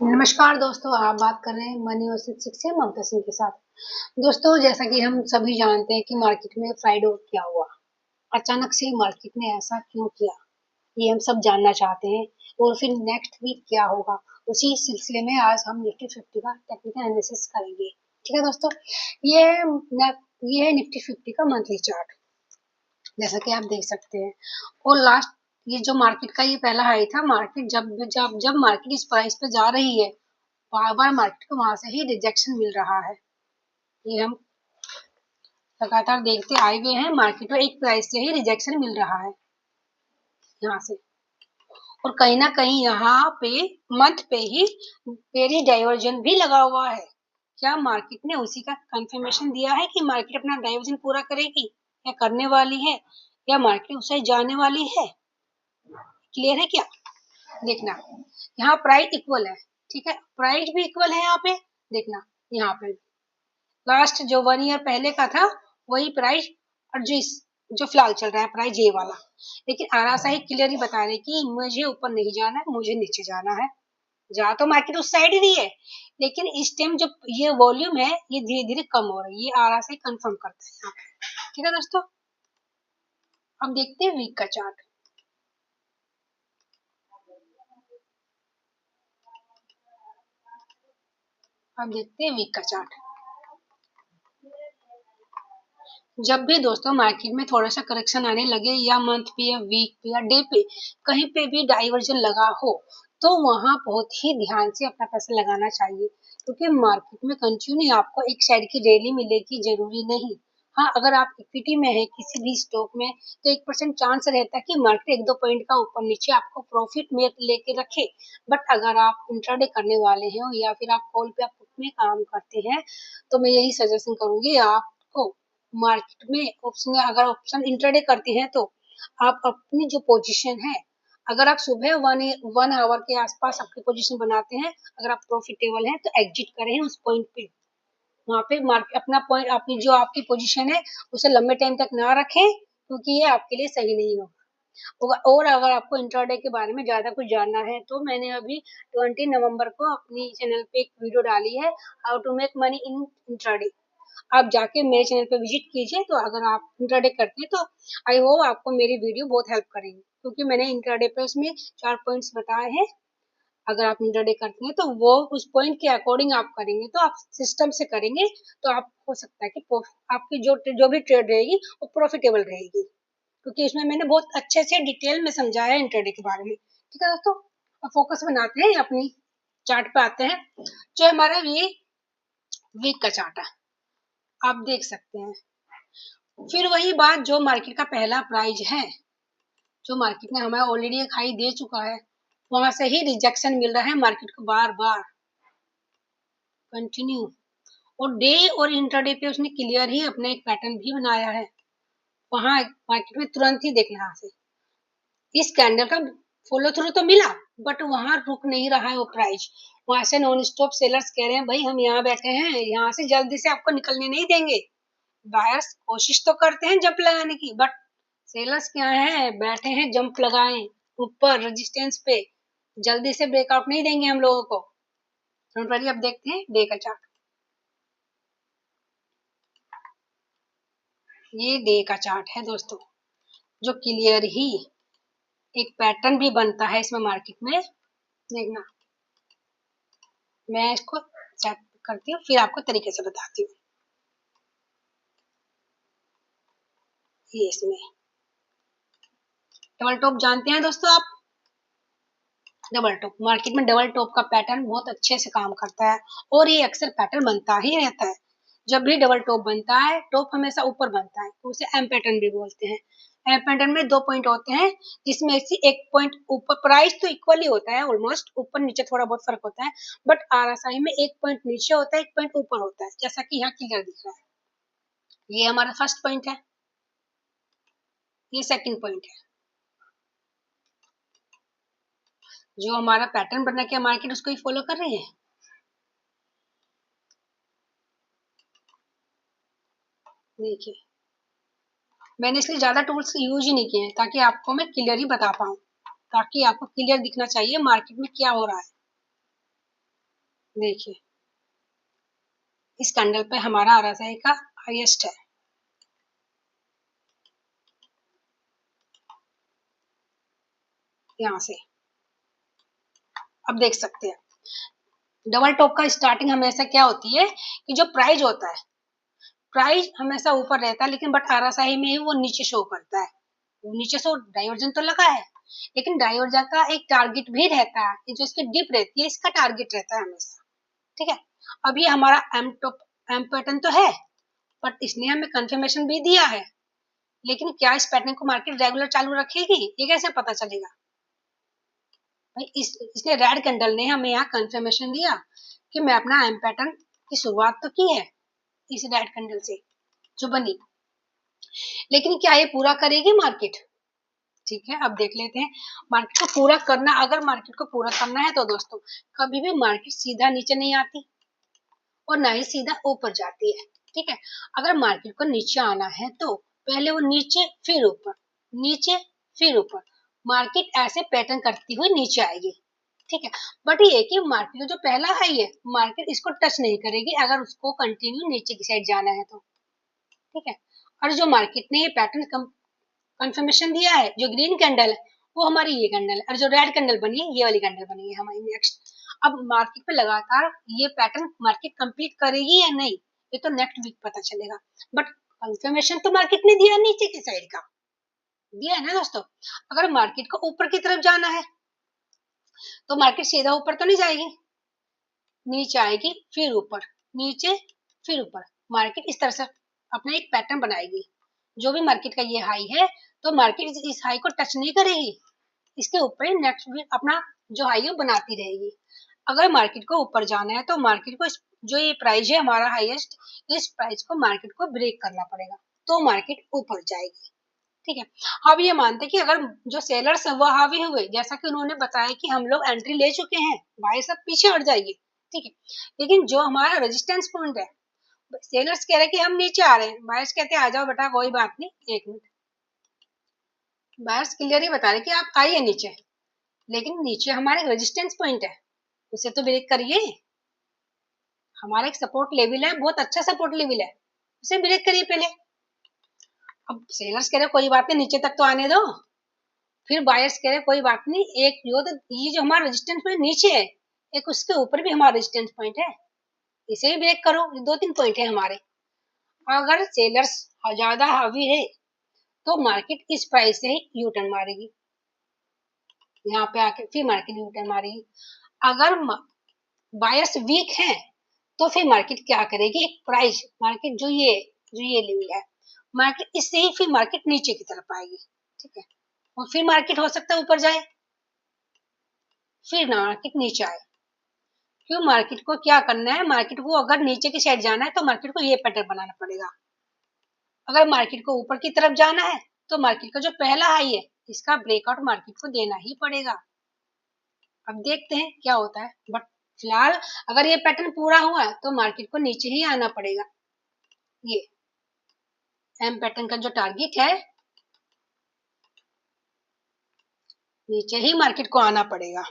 नमस्कार दोस्तों, आप बात कर रहे हैं मनी और शिक्षक से ममता सिंह के साथ। दोस्तों, जैसा कि हम सभी जानते हैं कि मार्केट में फ्राइडे को क्या हुआ, अचानक से मार्केट ने ऐसा क्यों किया, ये हम सब जानना चाहते हैं। और फिर नेक्स्ट वीक क्या होगा, उसी सिलसिले में आज हम निफ्टी 50 का टेक्निकल एनालिसिस करेंगे। ठीक है दोस्तों, ये है ये है निफ्टी 50 का मंथली चार्ट, जैसा कि आप देख सकते हैं। और लास्ट ये जो मार्केट का ये पहला हाई था, मार्केट जब जब जब मार्केट इस प्राइस पे जा रही है, बार बार मार्केट को वहां से ही रिजेक्शन मिल रहा है। ये हम लगातार देखते आए हुए हैं, मार्केट में एक प्राइस से ही रिजेक्शन मिल रहा है यहाँ से। और कहीं ना कहीं यहाँ पे मंथ पे ही पेरी डाइवर्जन भी लगा हुआ है। क्या मार्केट ने उसी का कंफर्मेशन दिया है कि मार्केट अपना डाइवर्जन पूरा करेगी या करने वाली है, या मार्केट उसे जाने वाली है? क्लियर है क्या? देखना, यहाँ प्राइस इक्वल है। ठीक है, प्राइस भी इक्वल है यहाँ पे। देखना, यहाँ पे लास्ट जो 1 ईयर पहले का था वही प्राइस, और जो फिलहाल चल रहा है प्राइस ये वाला। लेकिन आरासा ही क्लियर ही बता रहे कि मुझे ऊपर नहीं जाना है, मुझे नीचे जाना है। जा तो मार्केट उस साइड ही रही है, लेकिन इस टाइम जो ये वॉल्यूम है ये धीरे धीरे कम हो रही है। ये आरासा ही कंफर्म करता है यहाँ पे। ठीक है दोस्तों, अब देखते हैं वीक का चार्ट। अब देखते हैं वीक का चार्ट। जब भी दोस्तों मार्केट में थोड़ा सा करेक्शन आने लगे, या मंथ पे या वीक पे या डे पे कहीं पे भी डाइवर्जन लगा हो, तो वहां बहुत ही ध्यान से अपना पैसा लगाना चाहिए। क्योंकि मार्केट में कंटिन्यू आपको एक साइड की रैली मिलेगी जरूरी नहीं। हाँ, अगर आप इक्विटी में है किसी भी स्टॉक में, तो 1% चांस रहता है कि मार्केट 1-2 पॉइंट का ऊपर नीचे आपको प्रॉफिट में लेके रखे। बट अगर आप इंट्राडे करने वाले हैं या फिर आप कॉल पे आप में काम करते हैं, तो मैं यही सजेशन करूंगी आपको, मार्केट में ऑप्शन, अगर ऑप्शन इंट्राडे करते हैं तो आप अपनी जो पोजीशन है, अगर आप सुबह 1 आवर के आसपास आपकी पोजीशन बनाते हैं, अगर आप प्रॉफिटेबल हैं तो एग्जिट करें उस पॉइंट पे। वहां पे मार्केट अपना पॉइंट, अपनी जो आपकी पोजीशन है उसे लंबे टाइम तक ना रखें, क्योंकि ये आपके लिए सही नहीं होगा। और अगर आपको इंट्राडे के बारे में ज्यादा कुछ जानना है, तो मैंने अभी 20 नवंबर को अपनी चैनल पे एक वीडियो डाली है, how to make money in intraday. आप जाके मेरे चैनल पे विजिट कीजिए। तो अगर आप इंट्राडे करते हैं तो आई होप आपको मेरी वीडियो बहुत हेल्प करेगी, क्योंकि मैंने इंट्राडे पे उसमें 4 पॉइंट्स बताए हैं। अगर आप इंट्राडे करते हैं तो वो उस पॉइंट के अकॉर्डिंग आप करेंगे, तो आप सिस्टम से करेंगे, तो आप हो सकता है कि आपकी जो भी ट्रेड रहेगी वो प्रॉफिटेबल रहेगी, क्योंकि इसमें मैंने बहुत अच्छे से डिटेल में समझाया है इंट्राडे के बारे में। ठीक है दोस्तों, अब फोकस बनाते हैं अपनी चार्ट पे आते हैं। जो हमारा ये वीक का चार्ट है, आप देख सकते हैं। फिर वही बात, जो मार्केट का पहला प्राइस है, जो मार्केट ने हमें ऑलरेडी एक हाई दे चुका है, वहां से ही रिजेक्शन मिल रहा है मार्केट को बार बार कंटिन्यू। और डे और इंट्राडे पे उसने क्लियर ही अपना एक पैटर्न भी बनाया है। वहां मार्केट में तुरंत ही देखना यहाँ से इस कैंडल का फॉलो थ्रू तो मिला, बट वहां रुक नहीं रहा है वो प्राइस। वहां से नॉन स्टॉप सेलर्स कह रहे हैं भाई हम यहाँ बैठे हैं, यहाँ से जल्दी से आपको निकलने नहीं देंगे। बायर्स कोशिश तो करते हैं जंप लगाने की, बट सेलर्स क्या है, बैठे हैं जंप लगाएं ऊपर रेजिस्टेंस पे, जल्दी से ब्रेकआउट नहीं देंगे हम लोगों को। सिंपली अब देखते हैं डे का चार्ट। ये डे का चार्ट है दोस्तों, जो क्लियर ही एक पैटर्न भी बनता है इसमें मार्केट में। देखना, मैं इसको चेक करती हूँ फिर आपको तरीके से बताती हूँ। ये इसमें डबल टॉप जानते हैं दोस्तों आप? डबल टॉप मार्केट में डबल टॉप का पैटर्न बहुत अच्छे से काम करता है, और ये अक्सर पैटर्न बनता ही रहता है। जब भी डबल टॉप बनता है, टॉप हमेशा ऊपर बनता है, तो उसे एम पैटर्न भी बोलते हैं। एम पैटर्न में 2 पॉइंट होते हैं, जिसमें से एक पॉइंट ऊपर, प्राइस तो इक्वल ही होता है ऑलमोस्ट, ऊपर नीचे थोड़ा बहुत फर्क होता है, बट आरएसआई में एक पॉइंट नीचे होता है, एक पॉइंट ऊपर होता है, जैसा कि यहाँ क्लियर दिख रहा है। ये हमारा फर्स्ट पॉइंट है, ये सेकंड पॉइंट है। जो हमारा पैटर्न बना के मार्केट उसको ही फॉलो कर रही है। देखिए, मैंने इसलिए ज्यादा टूल्स यूज ही नहीं किए हैं, ताकि आपको मैं क्लियर ही बता पाऊँ, ताकि आपको क्लियर दिखना चाहिए मार्केट में क्या हो रहा है। देखिए इस कैंडल पे हमारा RSI का हाईएस्ट है। यहाँ से अब देख सकते हैं डबल टॉप का स्टार्टिंग हमेशा क्या होती है कि जो प्राइस होता है, प्राइस हमेशा ऊपर रहता है, लेकिन बट RSI में ही वो नीचे शो करता है। नीचे से डाइवर्जन तो लगा है, लेकिन डाइवर्जन का एक टारगेट भी रहता है, जो इसकी डिप रहती है इसका टारगेट रहता है हमेशा। ठीक है, अब ये हमारा एम टॉप एम पैटर्न तो है, बट इसने हमें कंफर्मेशन भी दिया है, लेकिन क्या इस पैटर्न को मार्केट रेगुलर चालू रखेगी, ये कैसे पता चलेगा भाई? इसने रेड कैंडल ने हमें यहाँ कंफर्मेशन दिया कि मैं अपना एम पैटर्न की शुरुआत तो की है इस रेड कैंडल से जो बनी, लेकिन क्या ये पूरा करेगी मार्केट? ठीक है, अब देख लेते हैं मार्केट को पूरा करना। अगर मार्केट को पूरा करना है तो दोस्तों कभी भी मार्केट सीधा नीचे नहीं आती और ना ही सीधा ऊपर जाती है। ठीक है, अगर मार्केट को नीचे आना है तो पहले वो नीचे फिर ऊपर, नीचे फिर ऊपर, मार्केट ऐसे पैटर्न करती हुई नीचे आएगी। ठीक है, बट ये कि मार्केट जो पहला हाई है मार्केट इसको टच नहीं करेगी अगर उसको कंटिन्यू नीचे की साइड जाना है तो। ठीक है, और जो मार्केट ने ये पैटर्न कंफर्मेशन दिया है, जो ग्रीन कैंडल है वो हमारी ये कैंडल है, और जो रेड कैंडल बनी है ये वाली कैंडल बनी है हमारी नेक्स्ट। अब मार्केट पे लगातार ये पैटर्न मार्केट कंप्लीट करेगी या नहीं ये तो नेक्स्ट वीक पता चलेगा, बट कंफर्मेशन तो मार्केट ने दिया नीचे की साइड का, दिया है ना दोस्तों। अगर मार्केट को ऊपर की तरफ जाना है तो मार्केट सीधा ऊपर तो नहीं जाएगी, नीचे आएगी फिर ऊपर, नीचे फिर ऊपर, मार्केट इस तरह से अपना एक पैटर्न बनाएगी। जो भी मार्केट का ये हाई है तो मार्केट इस हाई को टच नहीं करेगी, इसके ऊपर ही नेक्स्ट वीक अपना जो हाई है बनाती रहेगी। अगर मार्केट को ऊपर जाना है तो मार्केट को जो ये प्राइस है हमारा हाईएस्ट, इस प्राइस को मार्केट को ब्रेक करना पड़ेगा तो मार्केट ऊपर जाएगी। ठीक है, अब ये मानते हैं कि अगर जो सेलर्स है वो हावी हुए, जैसा कि उन्होंने बताया कि हम लोग एंट्री ले चुके हैं, बाय सब पीछे हट जाएगी। ठीक है, लेकिन जो हमारा रेजिस्टेंस पॉइंट है, सेलर्स कह रहे हैं कि हम नीचे आ रहे हैं, बायर्स कहते हैं आ जाओ बेटा कोई बात नहीं, एक मिनट, बायर्स क्लियर ही बता रहे कि आप आइए नीचे, लेकिन नीचे हमारे रेजिस्टेंस पॉइंट है उसे तो ब्रेक करिए। हमारा एक सपोर्ट लेवल है, बहुत अच्छा सपोर्ट लेवल है, उसे ब्रेक करिए पहले। अब सेलर्स कह रहे कोई बात नहीं नीचे तक तो आने दो, फिर बायर्स कह रहे कोई बात नहीं, एक ये जो हमारा रेजिस्टेंस पॉइंट नीचे है, एक उसके ऊपर भी हमारा रेजिस्टेंस पॉइंट है, इसे भी ब्रेक करो। ये 2-3 पॉइंट है हमारे। अगर सेलर्स ज्यादा हावी है तो मार्केट इस प्राइस से ही यू टर्न मारेगी, यहाँ पे आके फिर मार्केट यू टर्न मारेगी। अगर बायर्स वीक है तो फिर मार्केट क्या करेगी, एक प्राइस मार्केट जो ये लेवल है मार्केट इससे ही फिर मार्केट नीचे की तरफ आएगी। ठीक है, और फिर मार्केट हो सकता है ऊपर जाए, फिर मार्केट नीचे आए। क्यों, मार्केट को क्या करना है, मार्केट को अगर नीचे की साइड जाना है तो मार्केट को ये पैटर्न बनाना पड़ेगा। अगर मार्केट को ऊपर की तरफ जाना है तो मार्केट का जो पहला हाई है इसका ब्रेकआउट मार्केट को देना ही पड़ेगा। अब देखते हैं क्या होता है, बट फिलहाल अगर ये पैटर्न पूरा हुआ तो मार्केट को नीचे ही आना पड़ेगा। ये एम पैटर्न का जो टारगेट है नीचे ही मार्केट को आना पड़ेगा,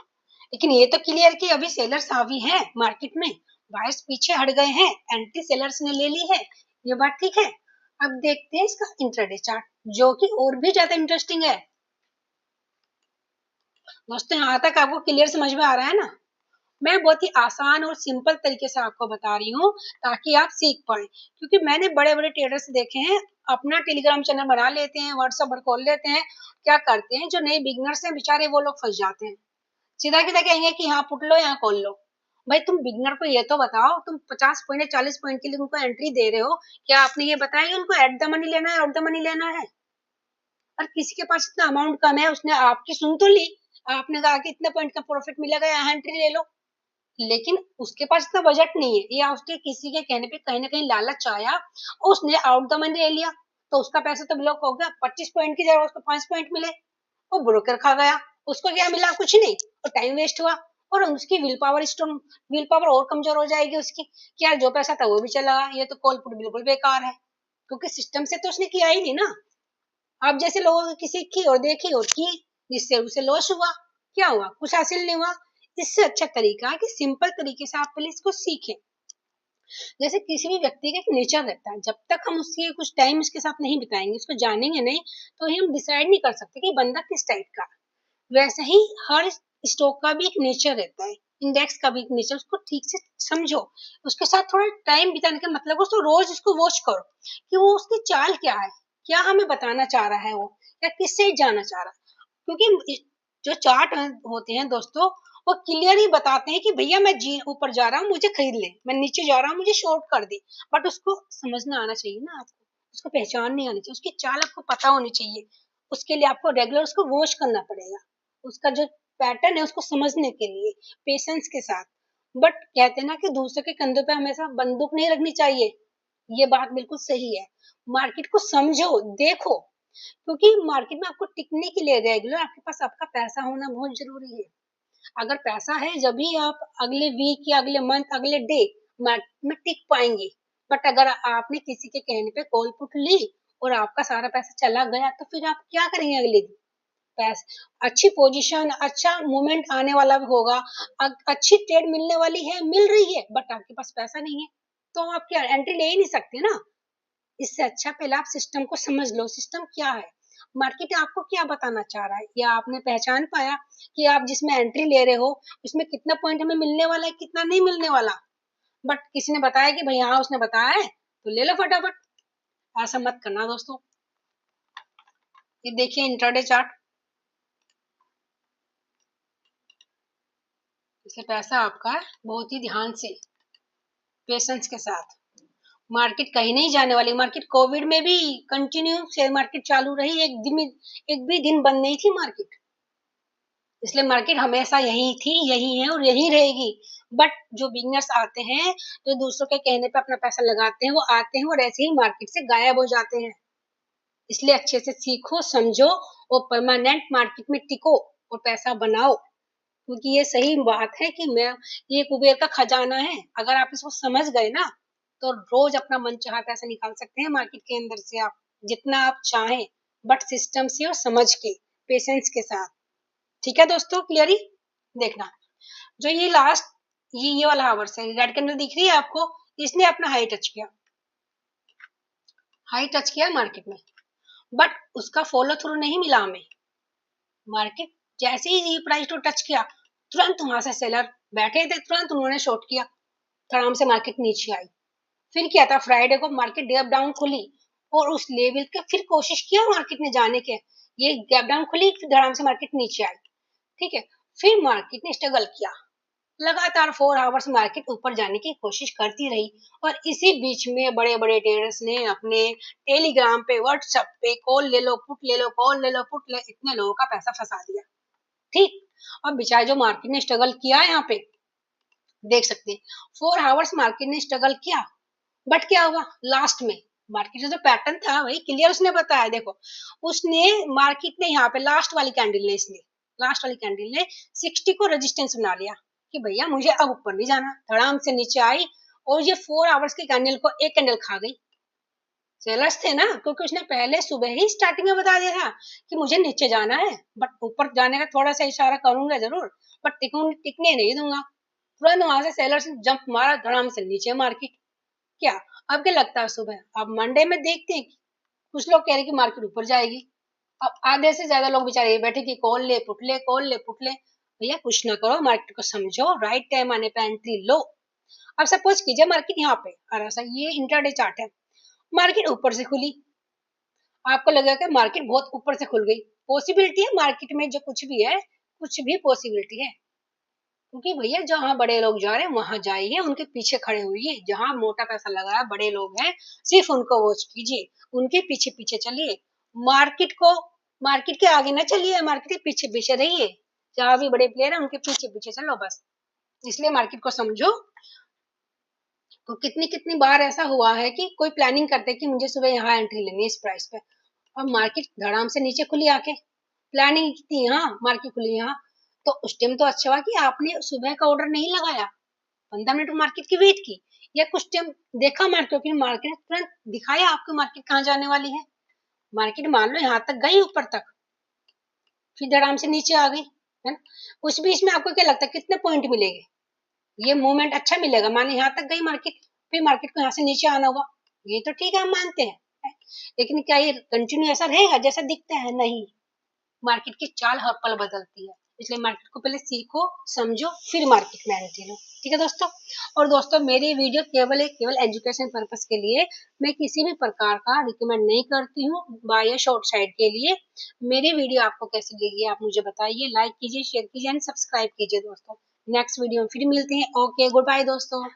लेकिन ये तो क्लियर कि अभी सेलर्स हावी हैं मार्केट में, बायर्स पीछे हट गए हैं, एंटी सेलर्स ने ले ली है, ये बात ठीक है। अब देखते हैं इसका इंट्राडे चार्ट जो कि और भी ज्यादा इंटरेस्टिंग है। दोस्तों यहाँ तक आपको क्लियर समझ में आ रहा है ना? मैं बहुत ही आसान और सिंपल तरीके से आपको बता रही हूँ ताकि आप सीख पाए, क्योंकि मैंने बड़े बड़े ट्रेडर्स देखे हैं अपना टेलीग्राम चैनल बना लेते हैं, व्हाट्सएप पर खोल लेते हैं, क्या करते हैं जो नए बिगनर्स हैं बेचारे वो लोग फंस जाते हैं, सीधा सीधा कहेंगे कि हाँ पुट लो यहाँ खोल लो। भाई तुम बिगनर को ये तो बताओ, तुम 50 पॉइंट या 40 पॉइंट के लिए उनको एंट्री दे रहे हो, क्या आपने ये बताया कि उनको एट द मनी लेना है, आउट द मनी लेना है? और किसी के पास इतना अमाउंट कम है उसने आपकी सुन तो ली, आपने कहा कि इतने पॉइंट का प्रॉफिट मिलेगा यहाँ एंट्री ले लो, लेकिन उसके पास इतना बजट नहीं है या उसके किसी के कहने पे कहीं ना कहीं लालच आया और उसने आउट द मनी ले लिया तो उसका पैसा तो ब्लॉक हो गया, 25 पॉइंट की जगह उसको 5 पॉइंट मिले, वो ब्रोकर खा गया, उसको क्या मिला, कुछ नहीं, और टाइम वेस्ट हुआ, और उसकी विल पावर और कमजोर हो जाएगी उसकी कि यार जो पैसा था वो भी चला गया, ये तो कॉल पुट बिल्कुल बेकार है, क्योंकि सिस्टम से तो उसने किया ही नहीं ना। आप जैसे लोगों की किसी की और देखी और की जिससे उसे लॉस हुआ, क्या हुआ, कुछ हासिल नहीं हुआ। इससे अच्छा तरीका है कि सिंपल तरीके से आप पहले इसको सीखें। जैसे किसी भी व्यक्ति का एक नेचर रहता है, जब तक हम उसके कुछ टाइम उसके साथ नहीं बिताएंगे, उसको जानेंगे नहीं, तो ही हम डिसाइड नहीं कर सकते कि बंदा किस टाइप का। वैसे ही हर स्टॉक का भी एक नेचर रहता है, इंडेक्स का भी एक नेचर, उसको ठीक से समझो, उसके साथ थोड़ा टाइम बिताने का मतलब उसको रोज उसको वॉच करो कि वो उसकी चाल क्या है, क्या हमें बताना चाह रहा है वो, या किससे जाना चाह रहा है। क्योंकि जो चार्ट होते हैं दोस्तों, वो क्लियर ही बताते हैं कि भैया मैं जी ऊपर जा रहा हूँ मुझे खरीद ले, मैं नीचे जा रहा हूँ मुझे शॉर्ट कर दे। बट उसको समझना आना चाहिए ना आपको, उसको पहचान नहीं आनी चाहिए, उसकी चाल आपको पता होनी चाहिए। उसके लिए आपको रेगुलर उसको वॉच करना पड़ेगा, उसका जो पैटर्न है उसको समझने के लिए पेशेंस के साथ। बट कहते हैं ना कि दूसरे के कंधों पे हमेशा बंदूक नहीं रखनी चाहिए, ये बात बिल्कुल सही है। मार्केट को समझो, देखो, क्योंकि मार्केट में आपको टिकने के लिए रेगुलर आपके पास आपका पैसा होना बहुत जरूरी है। अगर पैसा है जभी आप अगले वीक या अगले मंथ अगले डे मार्केट में टिक पाएंगे। बट अगर आपने किसी के कहने पे कॉल पुट ली और आपका सारा पैसा चला गया, तो फिर आप क्या करेंगे अगले दिन? पैसा अच्छी पोजीशन अच्छा मूवमेंट आने वाला भी होगा, अच्छी ट्रेड मिलने वाली है, मिल रही है, बट आपके पास पैसा नहीं है, तो आप क्या एंट्री ले ही नहीं सकते ना। इससे अच्छा पहले आप सिस्टम को समझ लो, सिस्टम क्या है, मार्केट आपको क्या बताना चाह रहा है, या आपने पहचान पाया कि आप जिसमें एंट्री ले रहे हो उसमें कितना पॉइंट हमें मिलने वाला है, कितना नहीं मिलने वाला। बट किसी ने बताया कि भाई हाँ उसने बताया है तो ले लो फटाफट, ऐसा मत करना दोस्तों। ये देखिए इंट्राडे चार्ट, इसलिए पैसा आपका है, बहुत ही ध्यान से पेशेंस के साथ। मार्केट कहीं नहीं जाने वाली, मार्केट कोविड में भी कंटिन्यू शेयर मार्केट चालू रही, एक भी दिन बंद नहीं थी मार्केट। इसलिए मार्केट हमेशा यही थी, यही है और यही रहेगी। बट जो बिगनर्स आते हैं, जो दूसरों के कहने पे अपना पैसा लगाते हैं, वो आते हैं और ऐसे ही मार्केट से गायब हो जाते हैं। इसलिए अच्छे से सीखो, समझो और परमानेंट मार्केट में टिको और पैसा बनाओ। क्योंकि ये सही बात है कि मैं ये कुबेर का खजाना है, अगर आप इसको समझ गए ना, तो रोज अपना मनचाहा पैसा निकाल सकते हैं मार्केट के अंदर से आप, जितना आप चाहें, बट सिस्टम से और समझ के, पेशेंस के साथ। ठीक है दोस्तों, क्लियरी देखना। जो ये लास्ट ये वाला हावर्स है, रेड कैंडल दिख रही है आपको, इसने अपना हाई टच किया, हाई टच किया मार्केट में, बट उसका फॉलो थ्रू नहीं मिला हमें। मार्केट जैसे ही ये प्राइस टू टच किया, तुरंत वहां से सेलर बैठे थे, तुरंत उन्होंने शॉर्ट किया, धड़ाम से मार्केट नीचे आई। फिर क्या था, फ्राइडे को मार्केट गैप डाउन खुली और उस लेवल के फिर कोशिश किया मार्केट ने जाने के, ये गैप डाउन खुली फिर धड़ाम से मार्केट नीचे आई। ठीक है, फिर मार्केट ने स्ट्रगल किया, लगातार 4 आवर्स मार्केट ऊपर जाने की कोशिश करती रही, और इसी बीच में बड़े बड़े ट्रेडर्स ने अपने टेलीग्राम पे व्हाट्सएप पे कॉल ले लो पुट ले लो, कॉल ले लो पुट ले, इतने लोगों का पैसा फंसा दिया। ठीक, अब बेचारे जो मार्केट ने स्ट्रगल किया है यहाँ पे देख सकते हैं, 4 आवर्स मार्केट ने स्ट्रगल किया, बट क्या हुआ लास्ट में, मार्केट का जो पैटर्न था वही क्लियर उसने बताया। देखो उसने मार्केट ने यहाँ पे लास्ट वाली कैंडल ने 60 को रेजिस्टेंस बना लिया कि भैया मुझे अब ऊपर नहीं जाना, धड़ाम से नीचे आई और ये 4 आवर्स की कैंडल को एक कैंडल खा गई। सेलर्स थे ना, क्योंकि उसने पहले सुबह ही स्टार्टिंग में बता दिया था कि मुझे नीचे जाना है, बट ऊपर जाने का थोड़ा सा इशारा करूंगा जरूर, बट टिकने नहीं दूंगा। तुरंत वहां से सेलर्स ने जंप मारा धड़ाम से नीचे मार्केट। क्या अब क्या लगता है, सुबह अब मंडे में देखते हैं, कुछ लोग कह रहे हैं कि मार्केट ऊपर जाएगी, अब आधे से ज्यादा लोग बेचारे ये बैठे कि कॉल ले पुट ले, कॉल ले पुट ले। भैया कुछ ना करो, मार्केट को समझो, राइट टाइम आने पे एंट्री लो। अब सपोज कीजिए मार्केट यहाँ पे ये इंट्राडे चार्ट है, मार्केट ऊपर से खुली, आपको लगेगा कि मार्केट बहुत ऊपर से खुल गई, पॉसिबिलिटी है मार्केट में जो कुछ भी है, कुछ भी पॉसिबिलिटी है। क्योंकि भैया जहाँ बड़े लोग जा रहे हैं वहां जाइए, उनके पीछे खड़े हुई, जहाँ मोटा पैसा लगा है बड़े लोग हैं, सिर्फ उनको वॉच कीजिए, उनके पीछे पीछे चलिए, मार्केट को मार्केट के आगे ना चलिए, मार्केट के पीछे पीछे रहिए, जहाँ भी बड़े प्लेयर है उनके पीछे पीछे चलो बस। इसलिए मार्केट को समझो। तो कितनी कितनी बार ऐसा हुआ है कि कोई प्लानिंग करते हैं कि मुझे सुबह यहाँ एंट्री लेनी है इस प्राइस पे, और मार्केट धड़ाम से नीचे खुली आके, प्लानिंग थी यहाँ मार्केट खुली यहाँ, तो उस टाइम तो अच्छा हुआ कि आपने सुबह का ऑर्डर नहीं लगाया, 15 मिनट मार्केट की वेट की, या कुछ टाइम देखा मार्केट, फिर मार्केट ने तुरंत दिखाया आपको मार्केट कहाँ जाने वाली है। मार्केट मान लो यहाँ तक गई ऊपर तक, फिर धड़ाम से नीचे आ गई, है ना। कुछ भी इसमें आपको क्या लगता है कितने पॉइंट मिलेंगे? ये मूवमेंट अच्छा मिलेगा, मान यहाँ तक गई मार्केट, फिर मार्केट को यहाँ से नीचे आना हुआ, ये तो ठीक है हम मानते हैं, लेकिन क्या ये कंटिन्यू ऐसा रहेगा जैसा दिखता है? नहीं, मार्केट की चाल हर पल बदलती है, इसलिए मार्केट को पहले सीखो, समझो, फिर मार्केट में एंट्री लो। ठीक है दोस्तों। और दोस्तों मेरी वीडियो केवल एजुकेशन पर्पस के लिए, मैं किसी भी प्रकार का रिकमेंड नहीं करती हूँ बाय या शॉर्ट साइड के लिए। मेरी वीडियो आपको कैसी लगी आप मुझे बताइए, लाइक कीजिए, शेयर कीजिए एंड सब्सक्राइब कीजिए दोस्तों। नेक्स्ट वीडियो में फिर मिलते हैं। ओके, गुड बाय दोस्तों।